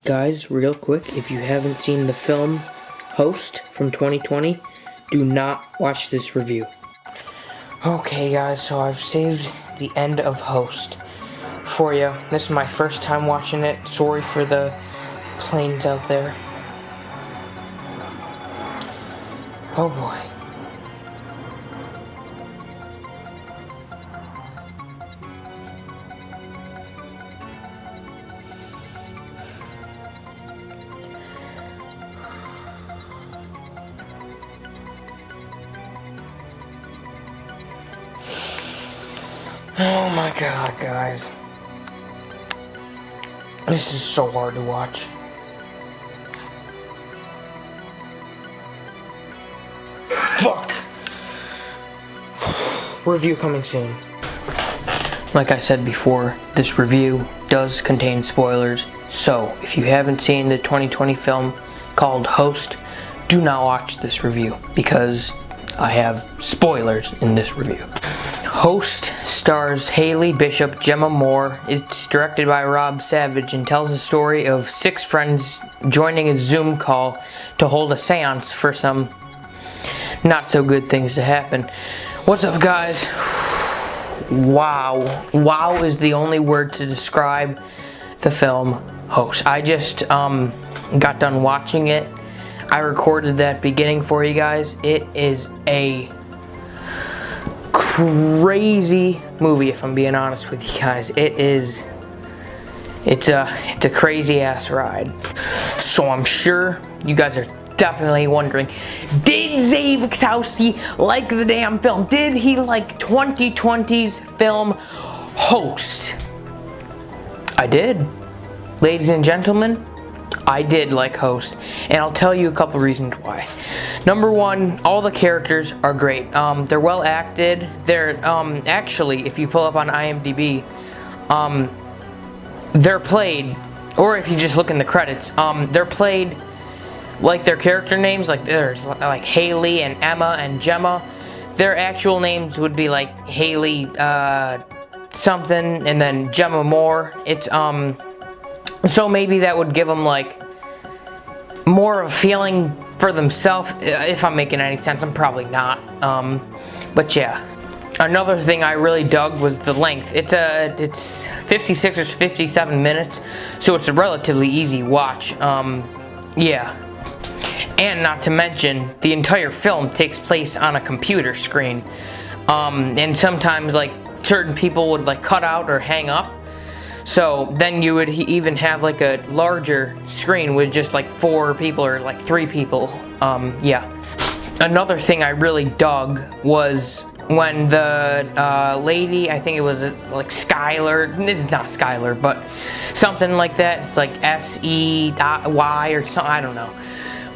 Guys, real quick, if you haven't seen the film Host from 2020, do not watch this review. Okay guys, so I've saved the end of Host for you. This is my first time watching it. Sorry for the planes out there. Oh boy. Oh my god, guys. This is so hard to watch. Fuck! Review coming soon. Like I said before, this review does contain spoilers, so if you haven't seen the 2020 film called Host, do not watch this review because I have spoilers in this review. Host stars Haley Bishop, Gemma Moore. It's directed by Rob Savage and tells the story of 6 friends joining a Zoom call to hold a seance for some not so good things to happen. What's up, guys? Wow. Wow is the only word to describe the film Host. I just got done watching it. I recorded that beginning for you guys. It is a crazy movie, if I'm being honest with you guys. It's a crazy ass ride. So I'm sure you guys are definitely wondering, did Zave Katowski like the damn film? Did he like 2020's film Host? I did. Ladies and gentlemen, I did like Host, and I'll tell you a couple reasons why. Number one, all the characters are great. They're well acted. They're actually, if you pull up on IMDb, they're played, or if you just look in the credits, they're played like their character names. Like there's like Haley and Emma and Gemma. Their actual names would be like Haley something, and then Gemma Moore. It's so maybe that would give them like more of a feeling for themselves, if I'm making any sense. I'm probably not, but yeah. Another thing I really dug was the length. It's 56 or 57 minutes, so it's a relatively easy watch. Yeah. And not to mention, the entire film takes place on a computer screen, and sometimes like certain people would like cut out or hang up. So then you would even have like a larger screen with just like 4 people or like 3 people. Yeah. Another thing I really dug was when the lady, I think it was like Skylar, it's not Skylar, but something like that. It's like S-E-Y or something, I don't know.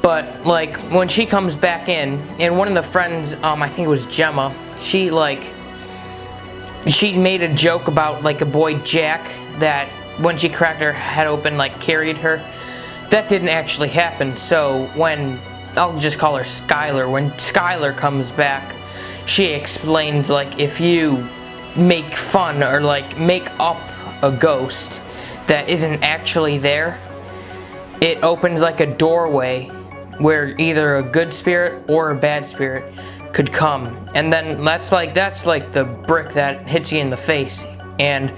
But like when she comes back in, and one of the friends, I think it was Gemma, she made a joke about like a boy Jack that when she cracked her head open like carried her. That didn't actually happen. So when, I'll just call her Skylar, when Skylar comes back, she explains like if you make fun or like make up a ghost that isn't actually there, it opens like a doorway where either a good spirit or a bad spirit could come, and then that's like the brick that hits you in the face, and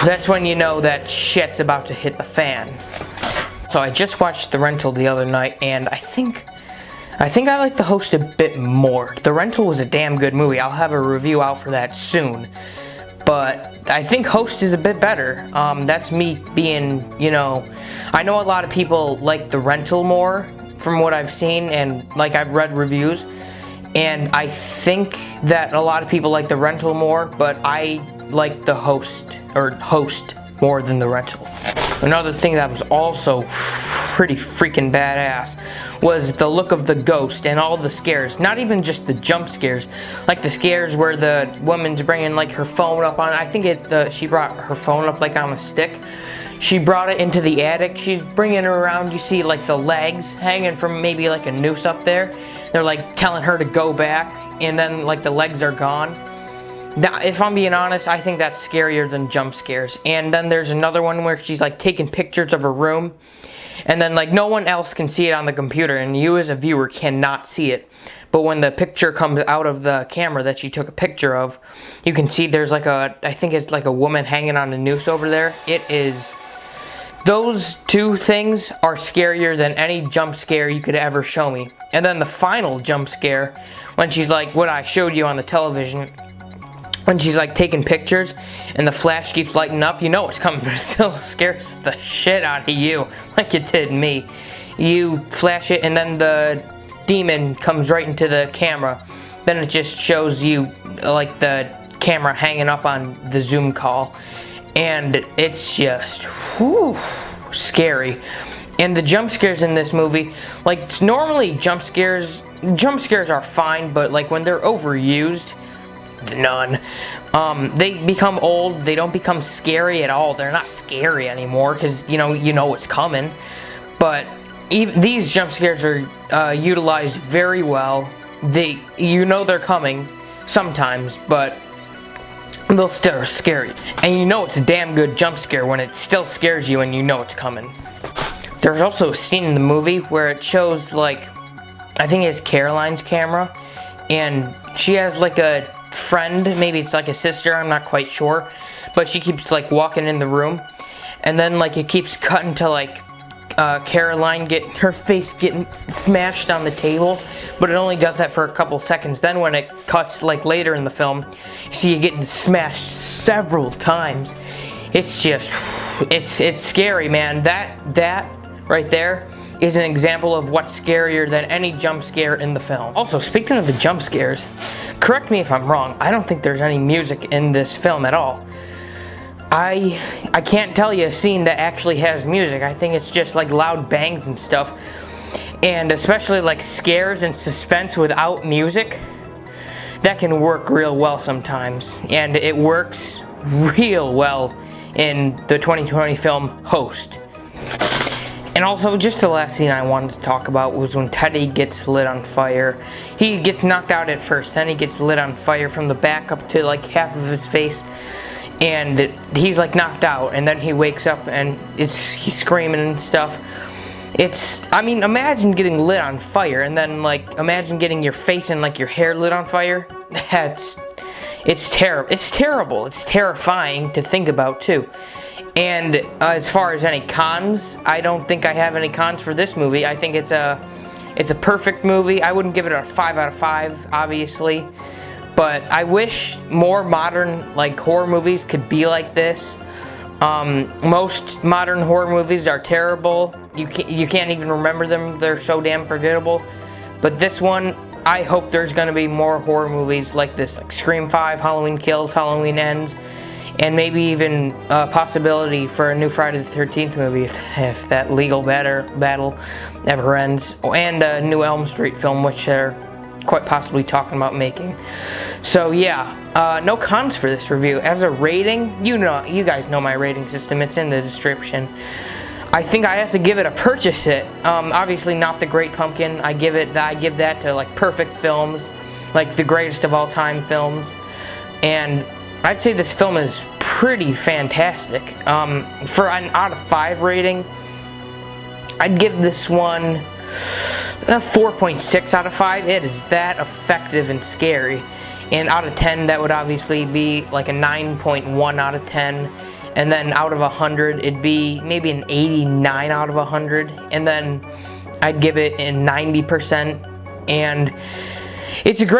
that's when you know that shit's about to hit the fan. So I just watched The Rental the other night, and I think I like The Host a bit more. The Rental was a damn good movie. I'll have a review out for that soon, but I think Host is a bit better. That's me being, I know a lot of people like The Rental more from what I've seen, and like I've read reviews, and I think that a lot of people like The Rental more, but I like the Host more than The Rental. Another thing that was also pretty freaking badass was the look of the ghost and all the scares. Not even just the jump scares, like the scares where the woman's bringing like her phone up on, I think she brought her phone up like on a stick. She brought it into the attic. She's bringing her around. You see like the legs hanging from maybe like a noose up there. They're like telling her to go back, and then like the legs are gone. If I'm being honest, I think that's scarier than jump scares. And then there's another one where she's like taking pictures of her room, and then like no one else can see it on the computer, and you as a viewer cannot see it. But when the picture comes out of the camera that she took a picture of, you can see there's like I think it's like a woman hanging on a noose over there. It is, those two things are scarier than any jump scare you could ever show me. And then the final jump scare, when she's like, what I showed you on the television, when she's like taking pictures and the flash keeps lighting up, you know it's coming, but it still scares the shit out of you, like it did me. You flash it and then the demon comes right into the camera. Then it just shows you like the camera hanging up on the Zoom call. And it's just, whew, scary. And the jump scares in this movie, like normally jump scares are fine, but like when they're overused, none. They become old. They don't become scary at all. They're not scary anymore because you know what's coming. But these jump scares are utilized very well. They're coming sometimes, but they'll still scary. And you know it's a damn good jump scare when it still scares you and you know it's coming. There's also a scene in the movie where it shows like, I think it's Caroline's camera, and she has like a friend, maybe it's like a sister, I'm not quite sure, but she keeps like walking in the room, and then like it keeps cutting to like Caroline her face getting smashed on the table, but it only does that for a couple seconds. Then when it cuts like later in the film, you see it getting smashed several times. It's just, it's scary, man. That right there is an example of what's scarier than any jump scare in the film. Also, speaking of the jump scares, correct me if I'm wrong, I don't think there's any music in this film at all. I can't tell you a scene that actually has music. I think it's just like loud bangs and stuff. And especially like scares and suspense without music, that can work real well sometimes. And it works real well in the 2020 film Host. And also, just the last scene I wanted to talk about was when Teddy gets lit on fire. He gets knocked out at first, then he gets lit on fire from the back up to like half of his face. And he's like knocked out, and then he wakes up and he's screaming and stuff. I mean, imagine getting lit on fire, and then like imagine getting your face and like your hair lit on fire. It's terrible. It's terrible. It's terrifying to think about too. And as far as any cons, I don't think I have any cons for this movie. I think it's a perfect movie. I wouldn't give it a 5 out of 5, obviously. But I wish more modern like horror movies could be like this. Most modern horror movies are terrible. You can't even remember them. They're so damn forgettable. But this one, I hope there's going to be more horror movies like this, like Scream 5, Halloween Kills, Halloween Ends, and maybe even a possibility for a new Friday the 13th movie if that legal battle ever ends, and a new Elm Street film, which they're quite possibly talking about making. So yeah, no cons for this review. As a rating, you guys know my rating system. It's in the description. I think I have to give it a purchase it. Obviously not The Great Pumpkin. I give that to like perfect films, like the greatest of all time films. And I'd say this film is pretty fantastic. For an out of 5 rating, I'd give this one a 4.6 out of 5. It is that effective and scary. And out of 10, that would obviously be like a 9.1 out of 10. And then out of 100, it'd be maybe an 89 out of 100. And then I'd give it a 90%. And it's a great